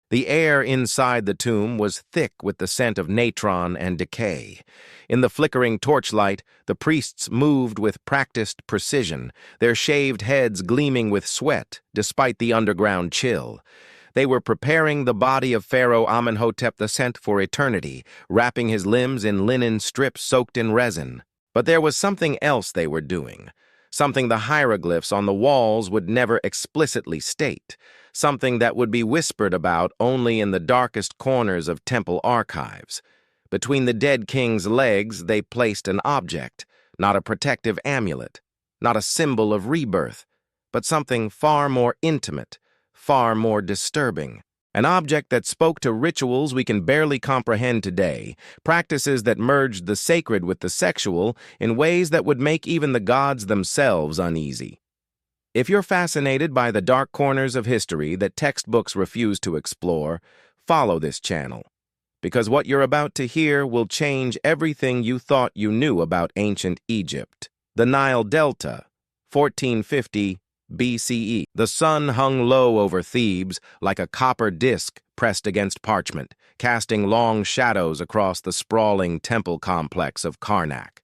The air inside the tomb was thick with the scent of natron and decay. In the flickering torchlight, the priests moved with practiced precision, their shaved heads gleaming with sweat despite the underground chill. They were preparing the body of Pharaoh Amenhotep II for eternity, wrapping his limbs in linen strips soaked in resin. But there was something else they were doing, something the hieroglyphs on the walls would never explicitly state, something that would be whispered about only in the darkest corners of temple archives. Between the dead king's legs, they placed an object, not a protective amulet, not a symbol of rebirth, but something far more intimate, far more disturbing. An object that spoke to rituals we can barely comprehend today, practices that merged the sacred with the sexual in ways that would make even the gods themselves uneasy. If you're fascinated by the dark corners of history that textbooks refuse to explore, follow this channel, because what you're about to hear will change everything you thought you knew about ancient Egypt. The Nile Delta, 1450 BCE. The sun hung low over Thebes like a copper disk pressed against parchment, casting long shadows across the sprawling temple complex of Karnak.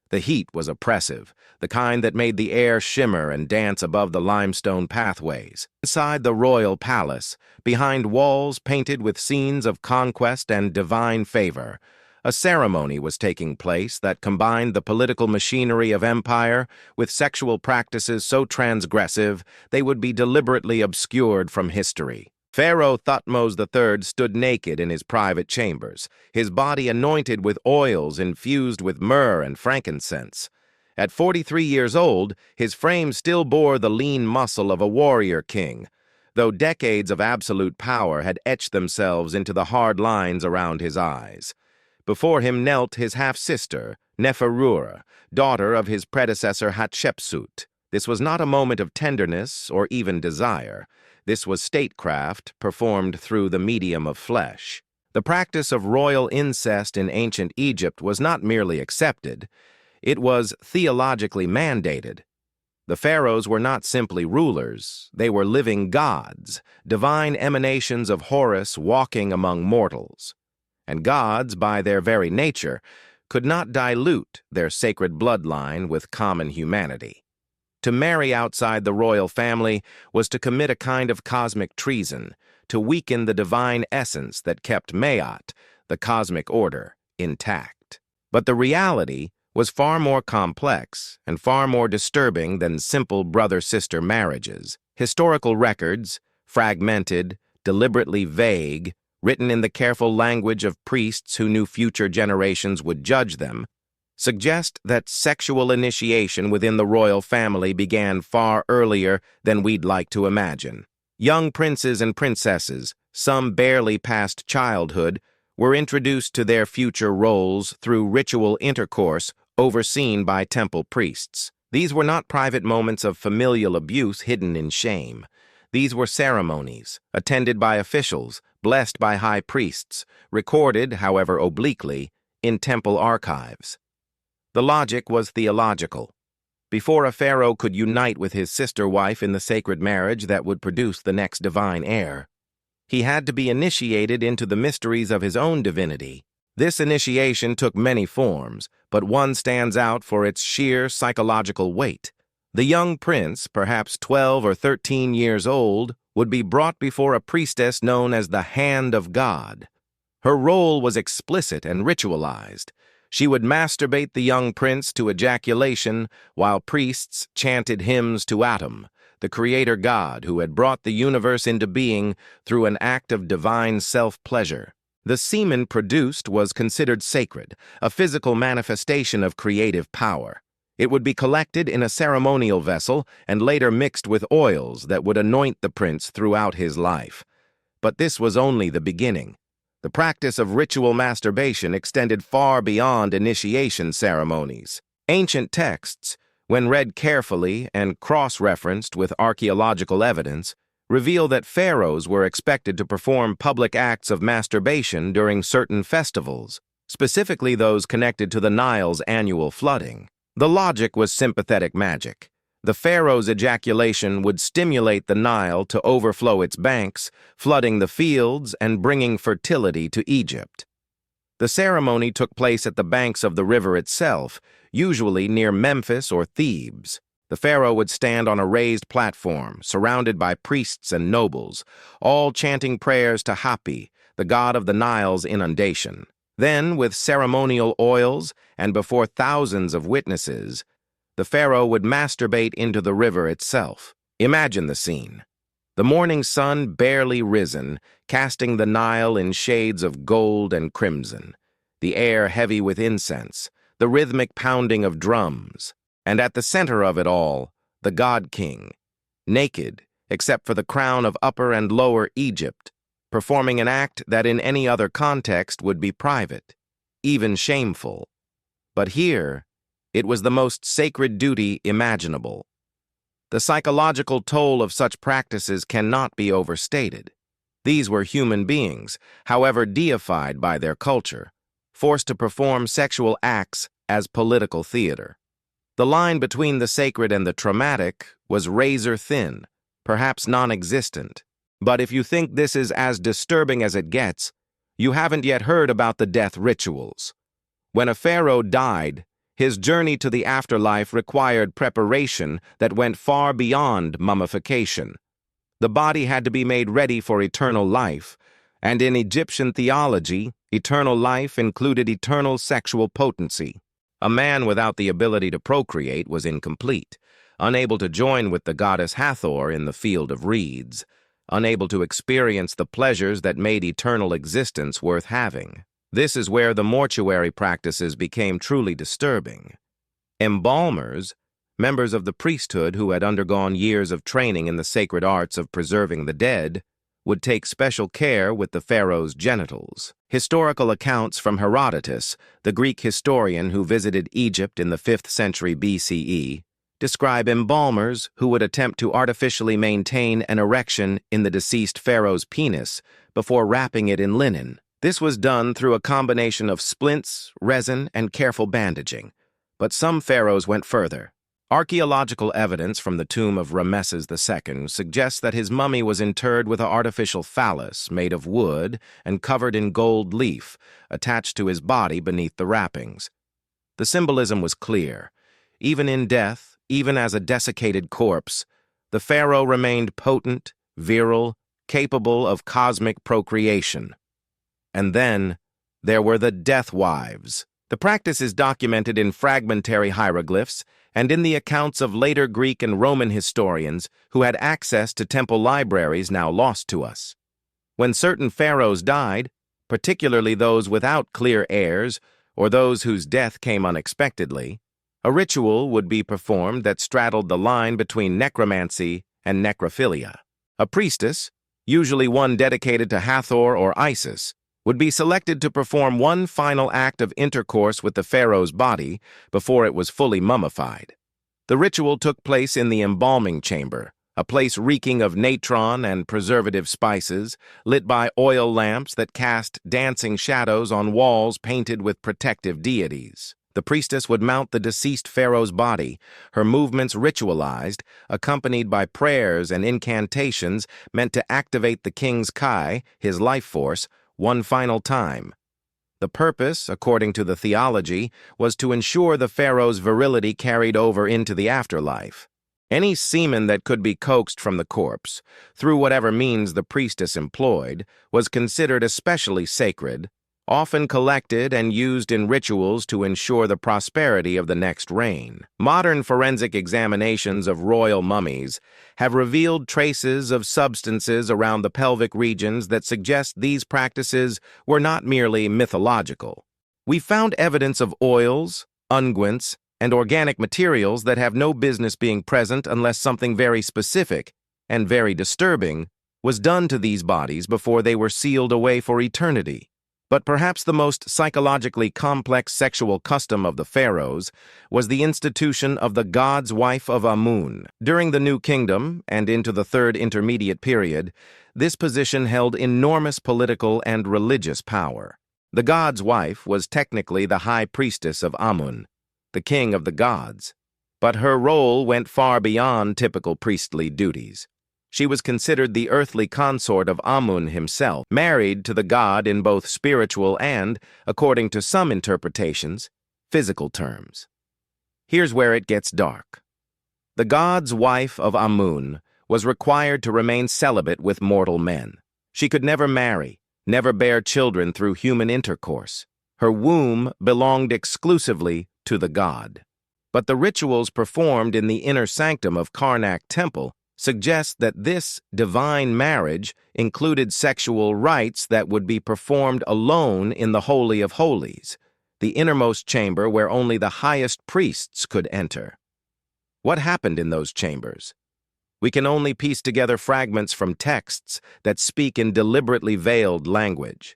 The heat was oppressive, the kind that made the air shimmer and dance above the limestone pathways. Inside the royal palace, behind walls painted with scenes of conquest and divine favor, a ceremony was taking place that combined the political machinery of empire with sexual practices so transgressive they would be deliberately obscured from history. Pharaoh Thutmose III stood naked in his private chambers, his body anointed with oils infused with myrrh and frankincense. At 43 years old, his frame still bore the lean muscle of a warrior king, though decades of absolute power had etched themselves into the hard lines around his eyes. Before him knelt his half-sister, Neferura, daughter of his predecessor Hatshepsut. This was not a moment of tenderness or even desire. This was statecraft performed through the medium of flesh. The practice of royal incest in ancient Egypt was not merely accepted, it was theologically mandated. The pharaohs were not simply rulers, they were living gods, divine emanations of Horus walking among mortals. And gods, by their very nature, could not dilute their sacred bloodline with common humanity. To marry outside the royal family was to commit a kind of cosmic treason, to weaken the divine essence that kept Ma'at, the cosmic order, intact. But the reality was far more complex and far more disturbing than simple brother-sister marriages. Historical records, fragmented, deliberately vague, written in the careful language of priests who knew future generations would judge them, suggest that sexual initiation within the royal family began far earlier than we'd like to imagine. Young princes and princesses, some barely past childhood, were introduced to their future roles through ritual intercourse overseen by temple priests. These were not private moments of familial abuse hidden in shame. These were ceremonies, attended by officials, blessed by high priests, recorded, however obliquely, in temple archives. The logic was theological. Before a pharaoh could unite with his sister wife in the sacred marriage that would produce the next divine heir, he had to be initiated into the mysteries of his own divinity. This initiation took many forms, but one stands out for its sheer psychological weight. The young prince, perhaps 12 or 13 years old, would be brought before a priestess known as the Hand of God. Her role was explicit and ritualized. She would masturbate the young prince to ejaculation while priests chanted hymns to Atum, the creator god who had brought the universe into being through an act of divine self-pleasure. The semen produced was considered sacred, a physical manifestation of creative power. It would be collected in a ceremonial vessel and later mixed with oils that would anoint the prince throughout his life. But this was only the beginning. The practice of ritual masturbation extended far beyond initiation ceremonies. Ancient texts, when read carefully and cross-referenced with archaeological evidence, reveal that pharaohs were expected to perform public acts of masturbation during certain festivals, specifically those connected to the Nile's annual flooding. The logic was sympathetic magic. The pharaoh's ejaculation would stimulate the Nile to overflow its banks, flooding the fields and bringing fertility to Egypt. The ceremony took place at the banks of the river itself, usually near Memphis or Thebes. The pharaoh would stand on a raised platform, surrounded by priests and nobles, all chanting prayers to Hapi, the god of the Nile's inundation. Then, with ceremonial oils and before thousands of witnesses, the pharaoh would masturbate into the river itself. Imagine the scene. The morning sun barely risen, casting the Nile in shades of gold and crimson, the air heavy with incense, the rhythmic pounding of drums, and at the center of it all, the god-king, naked except for the crown of Upper and Lower Egypt, performing an act that in any other context would be private, even shameful. But here, it was the most sacred duty imaginable. The psychological toll of such practices cannot be overstated. These were human beings, however deified by their culture, forced to perform sexual acts as political theater. The line between the sacred and the traumatic was razor thin, perhaps non-existent. But if you think this is as disturbing as it gets, you haven't yet heard about the death rituals. When a pharaoh died, his journey to the afterlife required preparation that went far beyond mummification. The body had to be made ready for eternal life, and in Egyptian theology, eternal life included eternal sexual potency. A man without the ability to procreate was incomplete, unable to join with the goddess Hathor in the field of reeds, unable to experience the pleasures that made eternal existence worth having. This is where the mortuary practices became truly disturbing. Embalmers, members of the priesthood who had undergone years of training in the sacred arts of preserving the dead, would take special care with the pharaoh's genitals. Historical accounts from Herodotus, the Greek historian who visited Egypt in the 5th century BCE, describe embalmers who would attempt to artificially maintain an erection in the deceased pharaoh's penis before wrapping it in linen. This was done through a combination of splints, resin, and careful bandaging. But some pharaohs went further. Archaeological evidence from the tomb of Ramesses II suggests that his mummy was interred with an artificial phallus made of wood and covered in gold leaf, attached to his body beneath the wrappings. The symbolism was clear. Even in death, even as a desiccated corpse, the pharaoh remained potent, virile, capable of cosmic procreation. And then, there were the death wives. The practice is documented in fragmentary hieroglyphs and in the accounts of later Greek and Roman historians who had access to temple libraries now lost to us. When certain pharaohs died, particularly those without clear heirs or those whose death came unexpectedly, a ritual would be performed that straddled the line between necromancy and necrophilia. A priestess, usually one dedicated to Hathor or Isis, would be selected to perform one final act of intercourse with the pharaoh's body before it was fully mummified. The ritual took place in the embalming chamber, a place reeking of natron and preservative spices, lit by oil lamps that cast dancing shadows on walls painted with protective deities. The priestess would mount the deceased pharaoh's body, her movements ritualized, accompanied by prayers and incantations meant to activate the king's Kai, his life force, one final time. The purpose, according to the theology, was to ensure the pharaoh's virility carried over into the afterlife. Any semen that could be coaxed from the corpse, through whatever means the priestess employed, was considered especially sacred, often collected and used in rituals to ensure the prosperity of the next reign. Modern forensic examinations of royal mummies have revealed traces of substances around the pelvic regions that suggest these practices were not merely mythological. We found evidence of oils, unguents, and organic materials that have no business being present unless something very specific and very disturbing was done to these bodies before they were sealed away for eternity. But perhaps the most psychologically complex sexual custom of the pharaohs was the institution of the god's wife of Amun. During the New Kingdom and into the Third Intermediate Period, this position held enormous political and religious power. The god's wife was technically the high priestess of Amun, the king of the gods. But her role went far beyond typical priestly duties. She was considered the earthly consort of Amun himself, married to the god in both spiritual and, according to some interpretations, physical terms. Here's where it gets dark. The god's wife of Amun was required to remain celibate with mortal men. She could never marry, never bear children through human intercourse. Her womb belonged exclusively to the god. But the rituals performed in the inner sanctum of Karnak Temple suggest that this divine marriage included sexual rites that would be performed alone in the Holy of Holies, the innermost chamber where only the highest priests could enter. What happened in those chambers? We can only piece together fragments from texts that speak in deliberately veiled language.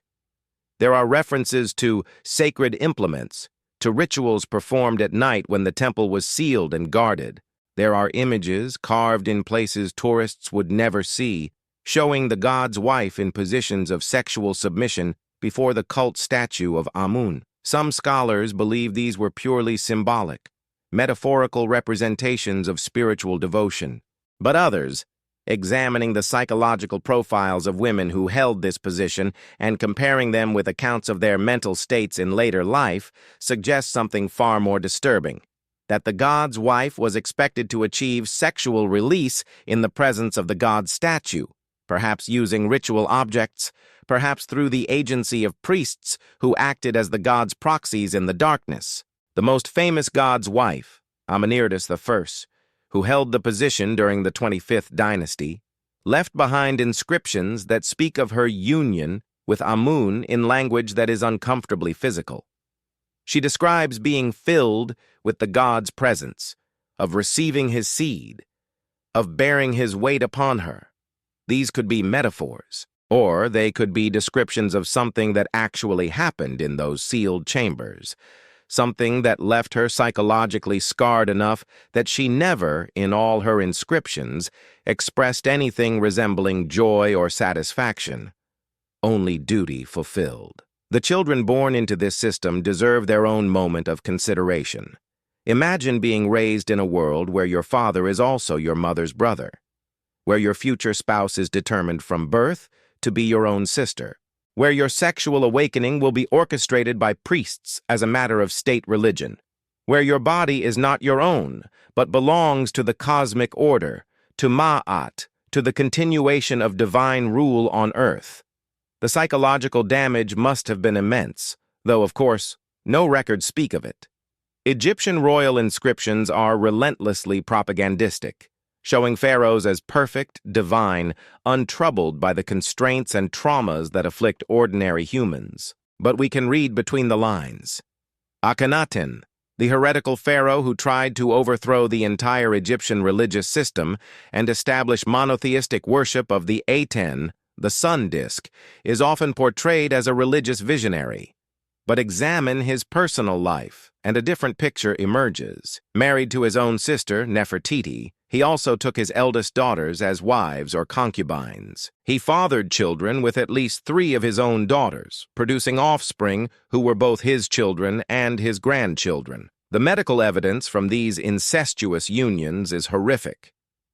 There are references to sacred implements, to rituals performed at night when the temple was sealed and guarded. There are images carved in places tourists would never see, showing the god's wife in positions of sexual submission before the cult statue of Amun. Some scholars believe these were purely symbolic, metaphorical representations of spiritual devotion. But others, examining the psychological profiles of women who held this position and comparing them with accounts of their mental states in later life, suggest something far more disturbing: that the god's wife was expected to achieve sexual release in the presence of the god's statue, perhaps using ritual objects, perhaps through the agency of priests who acted as the god's proxies in the darkness. The most famous god's wife, Amenardas I, who held the position during the 25th dynasty, left behind inscriptions that speak of her union with Amun in language that is uncomfortably physical. She describes being filled with the god's presence, of receiving his seed, of bearing his weight upon her. These could be metaphors, or they could be descriptions of something that actually happened in those sealed chambers, something that left her psychologically scarred enough that she never, in all her inscriptions, expressed anything resembling joy or satisfaction, only duty fulfilled. The children born into this system deserve their own moment of consideration. Imagine being raised in a world where your father is also your mother's brother, where your future spouse is determined from birth to be your own sister, where your sexual awakening will be orchestrated by priests as a matter of state religion, where your body is not your own, but belongs to the cosmic order, to Ma'at, to the continuation of divine rule on earth. The psychological damage must have been immense, though, of course, no records speak of it. Egyptian royal inscriptions are relentlessly propagandistic, showing pharaohs as perfect, divine, untroubled by the constraints and traumas that afflict ordinary humans. But we can read between the lines. Akhenaten, the heretical pharaoh who tried to overthrow the entire Egyptian religious system and establish monotheistic worship of the Aten, the sun disk, is often portrayed as a religious visionary. But examine his personal life, and a different picture emerges. Married to his own sister, Nefertiti, he also took his eldest daughters as wives or concubines. He fathered children with at least 3 of his own daughters, producing offspring who were both his children and his grandchildren. The medical evidence from these incestuous unions is horrific.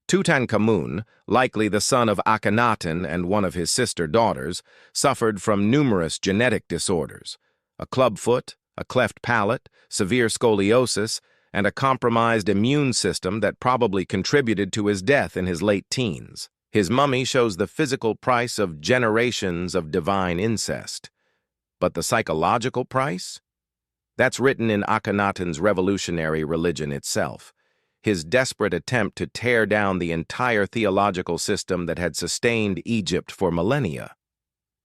Tutankhamun, likely the son of Akhenaten and one of his sister daughters, suffered from numerous genetic disorders: a clubfoot, a cleft palate, severe scoliosis, and a compromised immune system that probably contributed to his death in his late teens. His mummy shows the physical price of generations of divine incest. But the psychological price? That's written in Akhenaten's revolutionary religion itself, his desperate attempt to tear down the entire theological system that had sustained Egypt for millennia.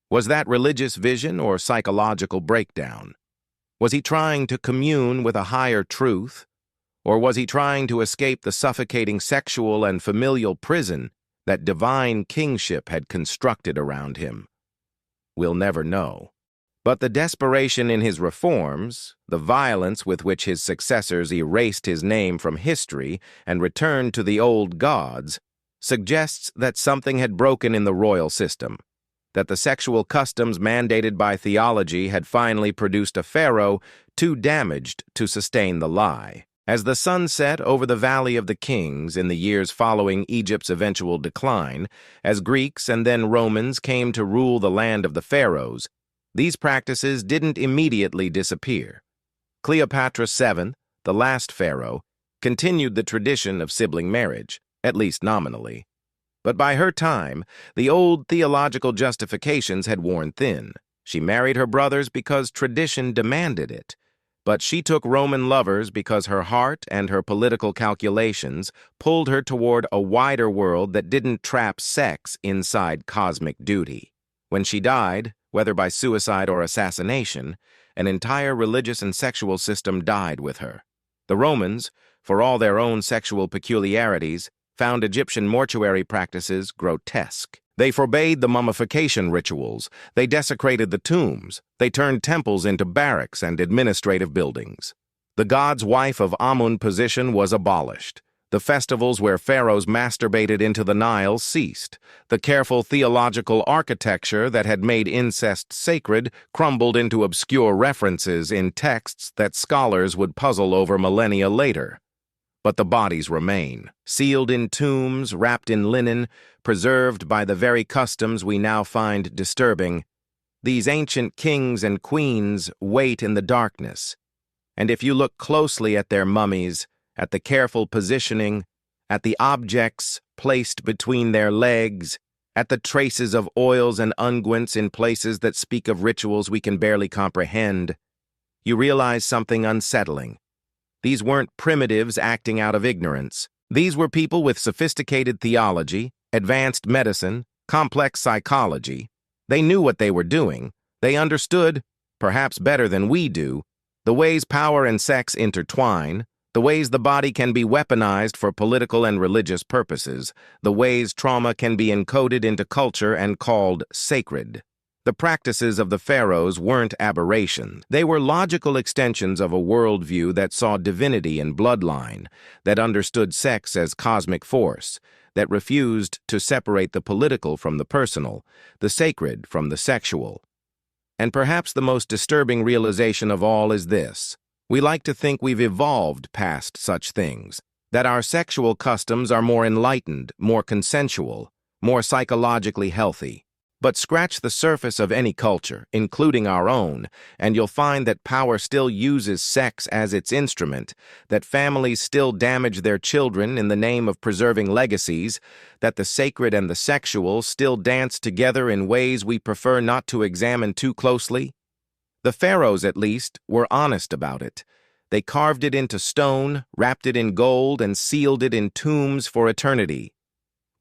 Was that religious vision or psychological breakdown? Was he trying to commune with a higher truth? Or was he trying to escape the suffocating sexual and familial prison that divine kingship had constructed around him? We'll never know. But the desperation in his reforms, the violence with which his successors erased his name from history and returned to the old gods, suggests that something had broken in the royal system, that the sexual customs mandated by theology had finally produced a pharaoh too damaged to sustain the lie. As the sun set over the Valley of the Kings in the years following Egypt's eventual decline, as Greeks and then Romans came to rule the land of the Pharaohs, these practices didn't immediately disappear. Cleopatra VII, the last pharaoh, continued the tradition of sibling marriage, at least nominally. But by her time, the old theological justifications had worn thin. She married her brothers because tradition demanded it. But she took Roman lovers because her heart and her political calculations pulled her toward a wider world that didn't trap sex inside cosmic duty. When she died, whether by suicide or assassination, an entire religious and sexual system died with her. The Romans, for all their own sexual peculiarities, found Egyptian mortuary practices grotesque. They forbade the mummification rituals, they desecrated the tombs, they turned temples into barracks and administrative buildings. The god's wife of Amun position was abolished. The festivals where pharaohs masturbated into the Nile ceased. The careful theological architecture that had made incest sacred crumbled into obscure references in texts that scholars would puzzle over millennia later. But the bodies remain, sealed in tombs, wrapped in linen, preserved by the very customs we now find disturbing. These ancient kings and queens wait in the darkness. And if you look closely at their mummies, at the careful positioning, at the objects placed between their legs, at the traces of oils and unguents in places that speak of rituals we can barely comprehend, you realize something unsettling. These weren't primitives acting out of ignorance. These were people with sophisticated theology, advanced medicine, complex psychology. They knew what they were doing. They understood, perhaps better than we do, the ways power and sex intertwine, the ways the body can be weaponized for political and religious purposes, the ways trauma can be encoded into culture and called sacred. The practices of the pharaohs weren't aberrations. They were logical extensions of a worldview that saw divinity in bloodline, that understood sex as cosmic force, that refused to separate the political from the personal, the sacred from the sexual. And perhaps the most disturbing realization of all is this. We like to think we've evolved past such things, that our sexual customs are more enlightened, more consensual, more psychologically healthy. But scratch the surface of any culture, including our own, and you'll find that power still uses sex as its instrument, that families still damage their children in the name of preserving legacies, that the sacred and the sexual still dance together in ways we prefer not to examine too closely. The pharaohs, at least, were honest about it. They carved it into stone, wrapped it in gold, and sealed it in tombs for eternity.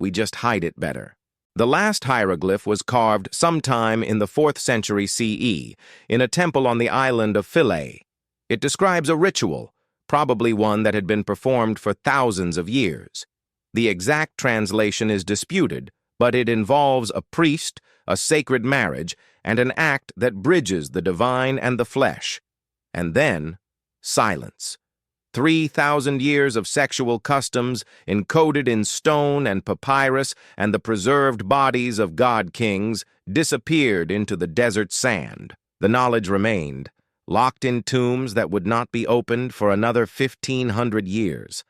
We just hide it better. The last hieroglyph was carved sometime in the 4th century CE in a temple on the island of Philae. It describes a ritual, probably one that had been performed for thousands of years. The exact translation is disputed, but it involves a priest, a sacred marriage, and an act that bridges the divine and the flesh. And then, silence. 3,000 years of sexual customs encoded in stone and papyrus and the preserved bodies of god-kings disappeared into the desert sand. The knowledge remained, locked in tombs that would not be opened for another 1,500 years.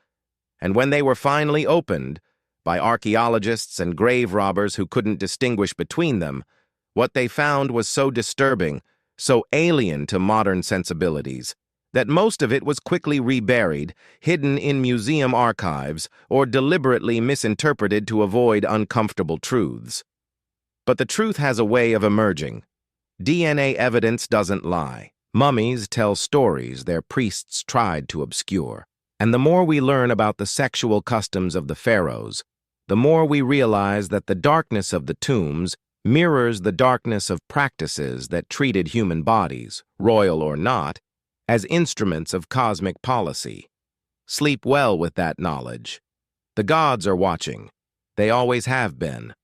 And when they were finally opened, by archaeologists and grave robbers who couldn't distinguish between them, what they found was so disturbing, so alien to modern sensibilities, that most of it was quickly reburied, hidden in museum archives, or deliberately misinterpreted to avoid uncomfortable truths. But the truth has a way of emerging. DNA evidence doesn't lie. Mummies tell stories their priests tried to obscure. And the more we learn about the sexual customs of the pharaohs, the more we realize that the darkness of the tombs mirrors the darkness of practices that treated human bodies, royal or not, as instruments of cosmic policy. Sleep well with that knowledge. The gods are watching. They always have been.